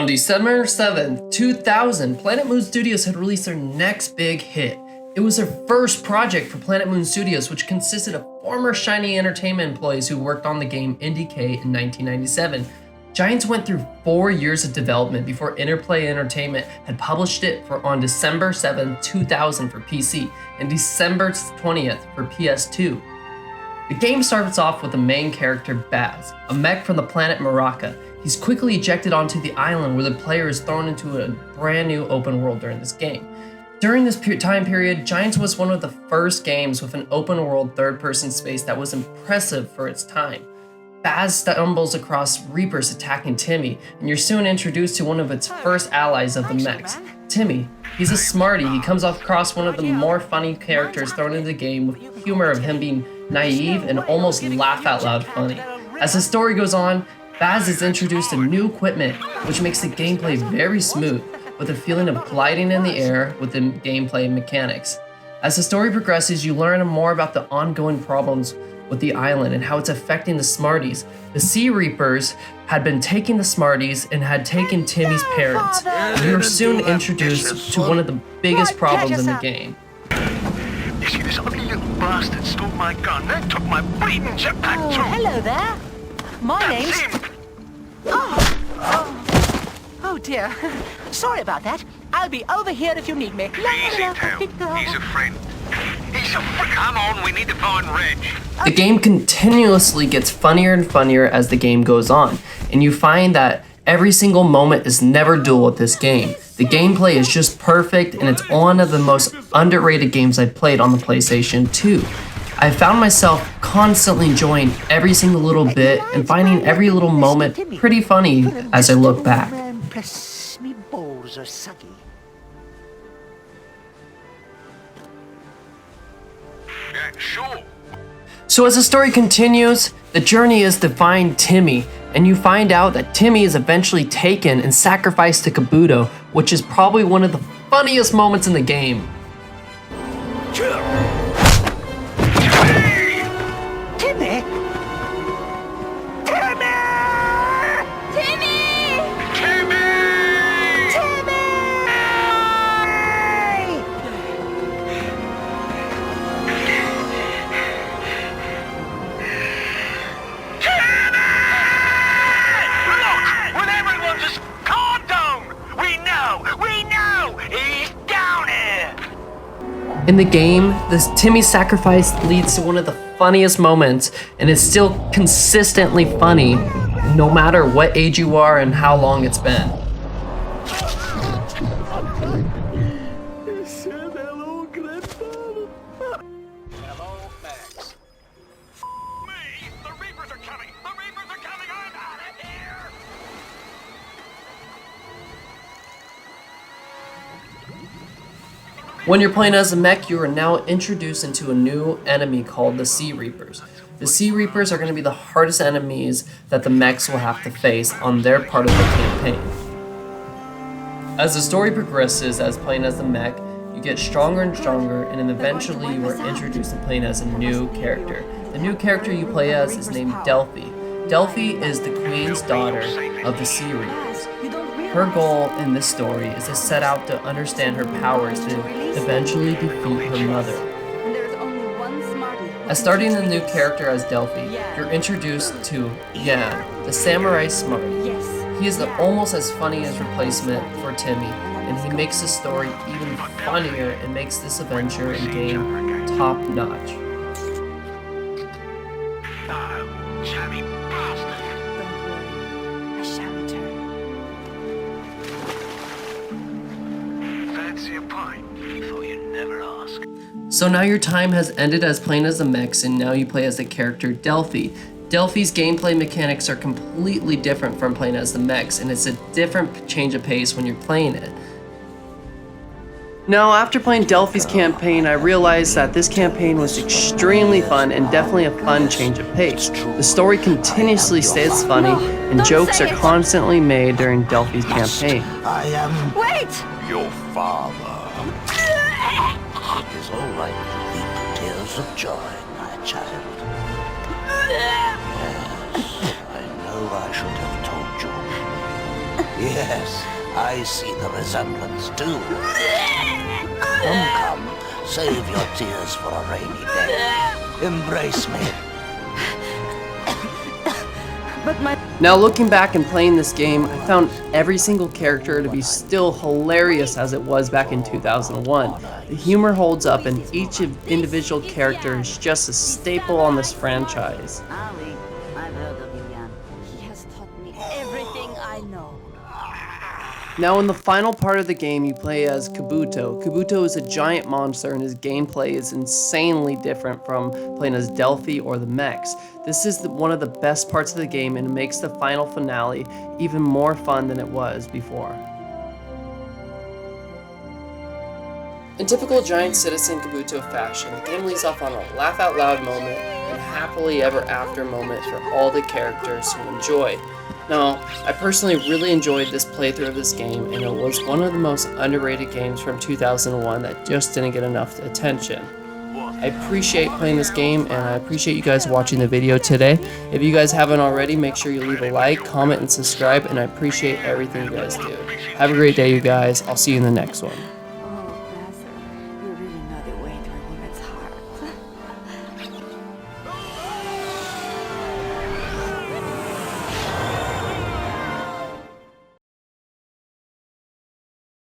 On December 7th, 2000, Planet Moon Studios had released their next big hit. It was their first project for Planet Moon Studios, which consisted of former Shiny Entertainment employees who worked on the game IndieK in 1997. Giants went through 4 years of development before Interplay Entertainment had published it on December 7, 2000 for PC and December 20th for PS2. The game starts off with the main character Baz, a mech from the planet Maraca. He's quickly ejected onto the island where the player is thrown into a brand new open world during this game. During this time period, Giants was one of the first games with an open world third-person space that was impressive for its time. Baz stumbles across Reapers attacking Timmy, and you're soon introduced to one of its first allies of the mechs, Timmy. He's a smarty. He comes across one of the more funny characters thrown into the game with humor of him being naive and almost laugh out loud funny. As the story goes on, Baz is introduced to new equipment, which makes the gameplay very smooth, with a feeling of gliding in the air with the gameplay mechanics. As the story progresses, you learn more about the ongoing problems with the island and how it's affecting the Smarties. The Sea Reapers had been taking the Smarties and had taken Timmy's parents. You are soon introduced to one of the biggest problems in the game. You see, this ugly little bastard stole my gun, then took my bleeding jetpack too. Hello there. My name's... Oh dear. Sorry about that. I'll be over here if you need me. Easy, Tail. He's a friend. He's a friend. Come on, we need to find Reg. The game continuously gets funnier and funnier as the game goes on, and you find that every single moment is never dull with this game. The gameplay is just perfect, and it's one of the most underrated games I've played on the PlayStation 2. I found myself constantly enjoying every single little bit and finding every little moment pretty funny as I look back. Plus, me balls are sucky. Yeah, sure. So as the story continues, the journey is to find Timmy, and you find out that Timmy is eventually taken and sacrificed to Kabuto, which is probably one of the funniest moments in the game. Timmy? In the game, this Timmy sacrifice leads to one of the funniest moments, and it's still consistently funny, no matter what age you are and how long it's been. Hello, Max. Me? The Reapers are coming! The Reapers are coming! I'm out of here! When you're playing as a mech, you are now introduced into a new enemy called the Sea Reapers. The Sea Reapers are going to be the hardest enemies that the mechs will have to face on their part of the campaign. As the story progresses as playing as the mech, you get stronger and stronger, and then eventually you are introduced to playing as a new character. The new character you play as is named Delphi. Delphi is the queen's daughter of the Sea Reapers. Her goal in this story is to set out to understand her powers to eventually defeat her mother. As starting the new character as Delphi, you're introduced to Yan, the samurai smarty. He is almost as funny as replacement for Timmy, and he makes the story even funnier and makes this adventure and game top notch. So now your time has ended as playing as the mechs, and now you play as the character Delphi. Delphi's gameplay mechanics are completely different from playing as the mechs, and it's a different change of pace when you're playing it. Now, after playing Delphi's campaign, I realized that this campaign was extremely fun and definitely a fun change of pace. The story continuously stays funny, and jokes are constantly made during Delphi's campaign. I am... Wait! Your father. It is all right to weep tears of joy, my child. Yes, I know I should have told you. Yes, I see the resemblance too. Come, save your tears for a rainy day. Embrace me. But my... Now looking back and playing this game, I found every single character to be still hilarious as it was back in 2001. The humor holds up and each individual character is just a staple on this franchise. Ali, I've heard of you, Jan. He has taught me everything I know. Now in the final part of the game, you play as Kabuto. Kabuto is a giant monster and his gameplay is insanely different from playing as Delphi or the mechs. This is one of the best parts of the game and it makes the final finale even more fun than it was before. In typical giant citizen Kabuto fashion, the game leads off on a laugh out loud moment and happily ever after moment for all the characters who enjoy. Now, I personally really enjoyed this playthrough of this game, and it was one of the most underrated games from 2001 that just didn't get enough attention. I appreciate playing this game, and I appreciate you guys watching the video today. If you guys haven't already, make sure you leave a like, comment, and subscribe, and I appreciate everything you guys do. Have a great day, you guys. I'll see you in the next one.